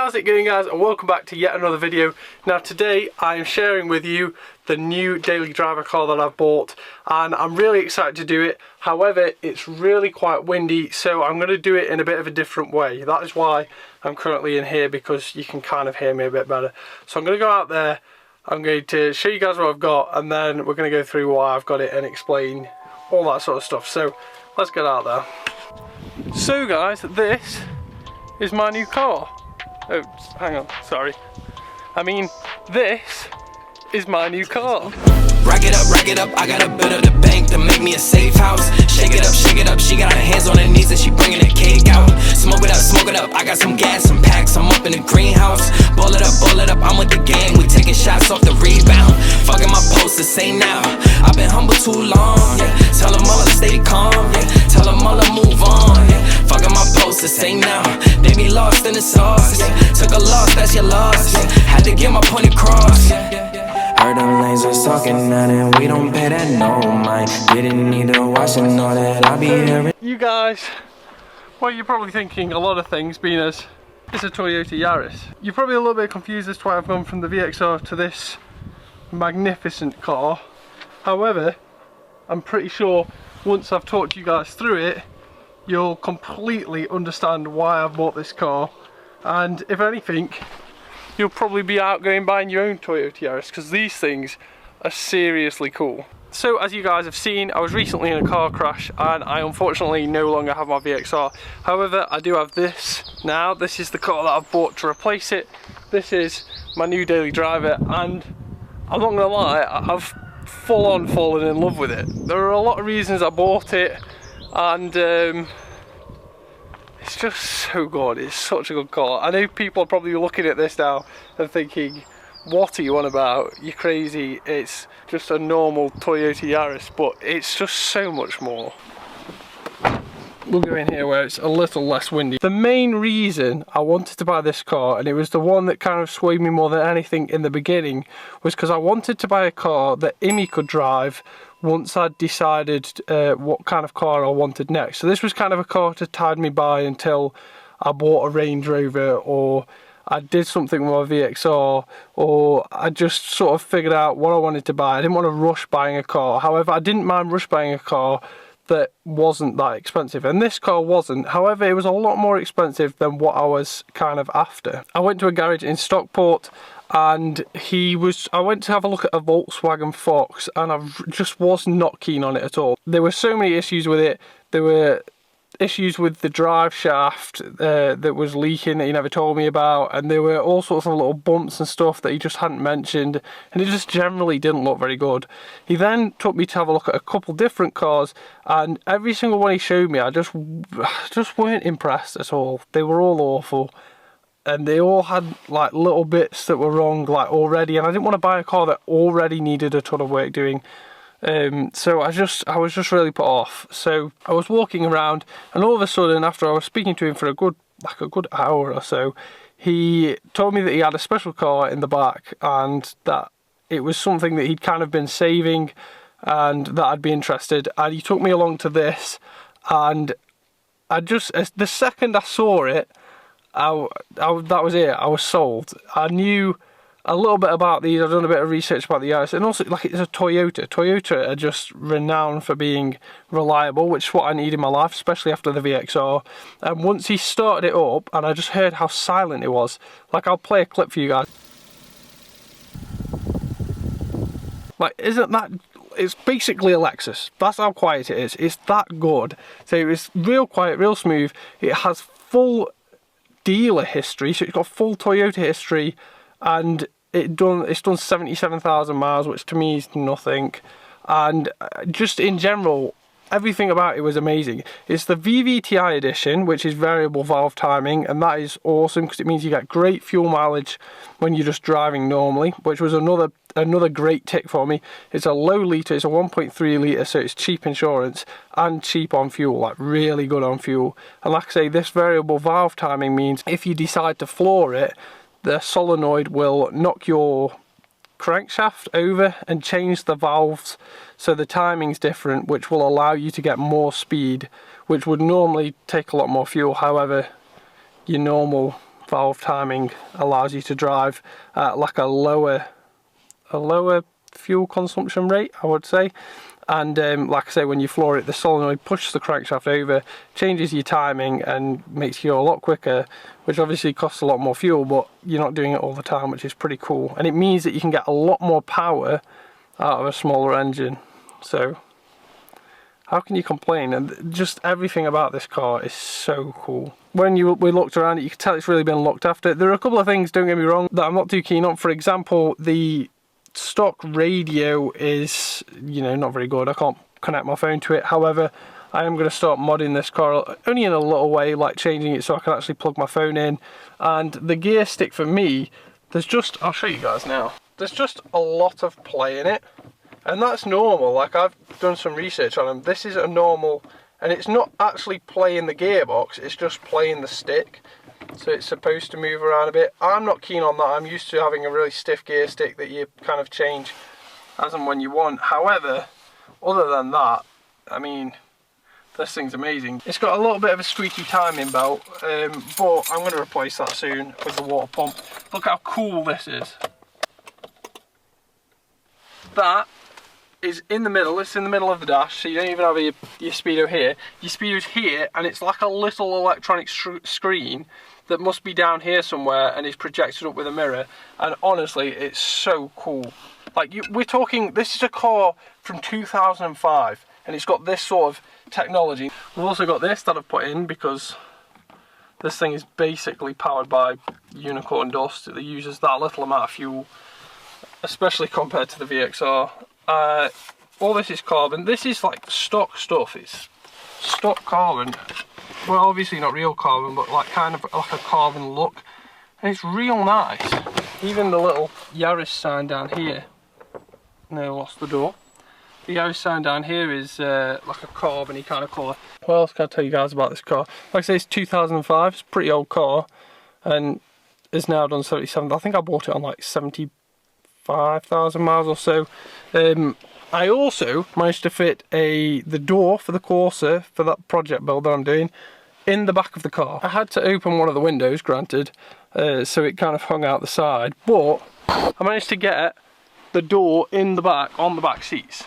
How's it going, guys, and welcome back to yet another video. Now today I am sharing with you the new daily driver car that I've bought, and I'm really excited to do it. However, it's really quite windy, so I'm going to do it in a bit of a different way. That is why I'm currently in here, because you can kind of hear me a bit better. So I'm going to go out there, I'm going to show you guys what I've got, and then we're going to go through why I've got it and explain all that sort of stuff. So let's get out there. So guys, this is my new car. Oh, hang on, sorry. I mean, this is my new car. Rack it up, I got a bit of the bank to make me a safe house. Shake it up, she got her hands on her knees and she bringing the cake out. Smoke it up, I got some gas, some packs, I'm up in the greenhouse. Ball it up, I'm with the gang, we taking shots off the rebound. Fucking my posters, say now, I've been humble too long, yeah. Tell them all to stay calm, yeah. Tell them all to move on, yeah. Fucking my posters, say now, they be lost in the sauce, yeah. Took a loss, that's your loss, yeah. Had to get my point across, yeah. Heard them lanes was talking now, and we don't pay that no mind. Didn't need to watch and all that, I'll be here. You guys, well, you're probably thinking a lot of things, being as it's a Toyota Yaris. You're probably a little bit confused as to why I've gone from the VXR to this magnificent car. However, I'm pretty sure once I've talked you guys through it, you'll completely understand why I've bought this car. And if anything, you'll probably be out going buying your own Toyota Yaris, because these things are seriously cool. So as you guys have seen, I was recently in a car crash and I unfortunately no longer have my VXR. However, I do have this now. This is the car that I've bought to replace it. This is my new daily driver, and I'm not gonna lie, I've full on fallen in love with it. There are a lot of reasons I bought it, and it's just so good. It's such a good car. I know people are probably looking at this now and thinking, what are you on about? You're crazy. It's just a normal Toyota Yaris, but it's just so much more. We'll go in here where it's a little less windy. The main reason I wanted to buy this car, and it was the one that kind of swayed me more than anything in the beginning, was because I wanted to buy a car that Imi could drive once I'd decided what kind of car I wanted next. So this was kind of a car to tide me by until I bought a Range Rover, or I did something with my VXR, or I just sort of figured out what I wanted to buy. I didn't want to rush buying a car. However, I didn't mind rush buying a car that wasn't that expensive, and this car wasn't. However, it was a lot more expensive than what I was kind of after. I went to a garage in Stockport, and I went to have a look at a Volkswagen Fox, and I just was not keen on it at all. There were so many issues with it. There were issues with the drive shaft that was leaking that he never told me about, and there were all sorts of little bumps and stuff that he just hadn't mentioned, and it just generally didn't look very good. He then took me to have a look at a couple different cars, and every single one he showed me, I just weren't impressed at all. They were all awful, and they all had like little bits that were wrong like already, and I didn't want to buy a car that already needed a ton of work doing. So I was just really put off. So I was walking around, and all of a sudden, after I was speaking to him for a good hour or so, he told me that he had a special car in the back, and that it was something that he'd kind of been saving, and that I'd be interested. And he took me along to this, and the second I saw it, that was it. I was sold. I knew a little bit about these. I've done a bit of research about the Yaris, and also, like, it's a Toyota. Toyota are just renowned for being reliable, which is what I need in my life, especially after the VXR. And once he started it up, and I just heard how silent it was, like, I'll play a clip for you guys. Like, isn't that... It's basically a Lexus. That's how quiet it is. It's that good. So it's real quiet, real smooth. It has full dealer history, so it's got full Toyota history, and it's done 77,000 miles, which to me is nothing. And just in general, everything about it was amazing. It's the VVTi edition, which is variable valve timing, and that is awesome because it means you get great fuel mileage when you're just driving normally, which was another great tick for me. It's a low litre, it's a 1.3 litre, so it's cheap insurance and cheap on fuel, like really good on fuel. And like I say, this variable valve timing means if you decide to floor it, the solenoid will knock your crankshaft over and change the valves so the timing's different, which will allow you to get more speed, which would normally take a lot more fuel. However, your normal valve timing allows you to drive at like a lower fuel consumption rate, I would say. And like I say, when you floor it, the solenoid pushes the crankshaft over, changes your timing and makes you go a lot quicker, which obviously costs a lot more fuel, but you're not doing it all the time, which is pretty cool. And it means that you can get a lot more power out of a smaller engine. So how can you complain? And just everything about this car is so cool. When we looked around it, you can tell it's really been looked after. There are a couple of things, don't get me wrong, that I'm not too keen on. For example, the stock radio is, you know, not very good. I can't connect my phone to it. However, I am going to start modding this car, only in a little way, like changing it so I can actually plug my phone in. And the gear stick for me, there's just, I'll show you guys now, there's just a lot of play in it, and that's normal. Like, I've done some research on them. This is a normal, and it's not actually playing the gearbox, it's just playing the stick. So it's supposed to move around a bit. I'm not keen on that. I'm used to having a really stiff gear stick that you kind of change as and when you want. However, other than that, I mean, this thing's amazing. It's got a little bit of a squeaky timing belt, but I'm going to replace that soon with the water pump. Look how cool this is. That is in the middle. It's in the middle of the dash, so you don't even have your speedo here. Your speedo's here, and it's like a little electronic screen that must be down here somewhere and is projected up with a mirror. And honestly, it's so cool. Like, we're talking, this is a car from 2005, and it's got this sort of technology. We've also got this that I've put in because this thing is basically powered by Unicorn Dust. It uses that little amount of fuel, especially compared to the VXR. All this is carbon. This is like stock stuff. It's stock carbon. Well, obviously not real carbon, but like kind of like a carbon look. And it's real nice. Even the little Yaris sign down here. No, lost the door. The Yaris sign down here is like a carbon-y kind of colour. What else can I tell you guys about this car? Like I say, it's 2005. It's a pretty old car, and it's now done 77. I think I bought it on like 75,000 miles or so. I also managed to fit the door for the Corsa for that project build that I'm doing in the back of the car. I had to open one of the windows, granted, so it kind of hung out the side, but I managed to get the door in the back, on the back seats.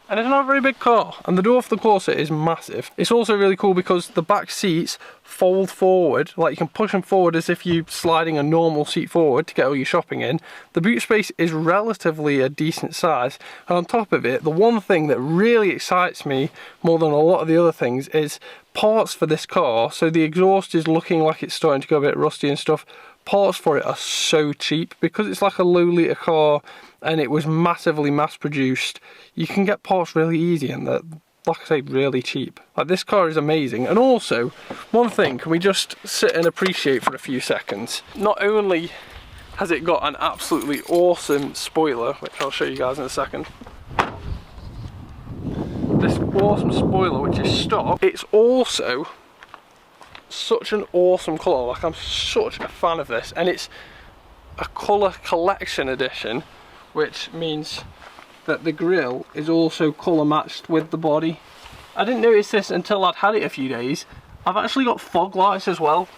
And it's not a very big car, and the door for the Corsa is massive. It's also really cool because the back seats fold forward, like you can push them forward as if you're sliding a normal seat forward to get all your shopping in. The boot space is relatively a decent size, and on top of it, the one thing that really excites me more than a lot of the other things is parts for this car. So the exhaust is looking like it's starting to go a bit rusty and stuff. Parts for it are so cheap because it's like a low litre car and it was massively mass produced. You can get parts really easy and they're, like I say, really cheap. Like, this car is amazing. And also, one thing, can we just sit and appreciate for a few seconds? Not only has it got an absolutely awesome spoiler, which I'll show you guys in a second. This awesome spoiler, which is stock, it's also such an awesome colour. Like, I'm such a fan of this, and it's a colour collection edition, which means that the grille is also colour matched with the body. I didn't notice this until I'd had it a few days. I've actually got fog lights as well.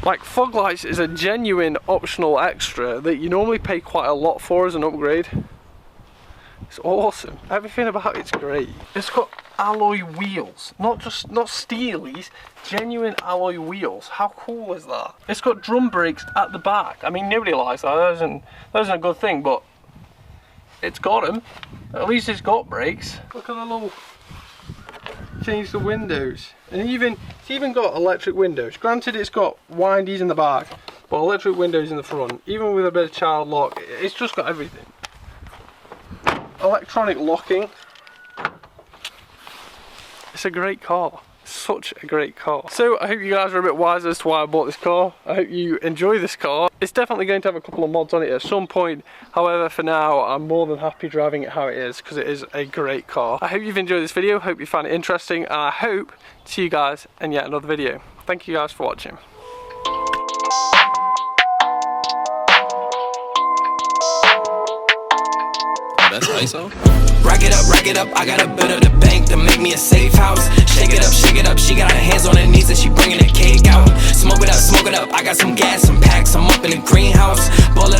Like, fog lights is a genuine optional extra that you normally pay quite a lot for as an upgrade. It's awesome. Everything about it's great. It's got alloy wheels, not steelies, genuine alloy wheels. How cool is that? It's got drum brakes at the back. I mean, nobody likes that. That isn't a good thing, but it's got them. At least it's got brakes. Look at the little, change the windows, and it's even got electric windows. Granted, it's got windies in the back, but electric windows in the front. Even with a bit of child lock, it's just got everything. Electronic locking. It's a great car. Such a great car. So I hope you guys are a bit wiser as to why I bought this car. I hope you enjoy this car. It's definitely going to have a couple of mods on it at some point. However, for now, I'm more than happy driving it how it is because it is a great car. I hope you've enjoyed this video. Hope you found it interesting, and I hope to see you guys in yet another video. Thank you guys for watching. That's ISO? Rack it up, I got a bit of the bank to make me a safe house. Shake it up, she got her hands on her knees and she bringing the cake out. Smoke it up, I got some gas, some packs, I'm up in the greenhouse.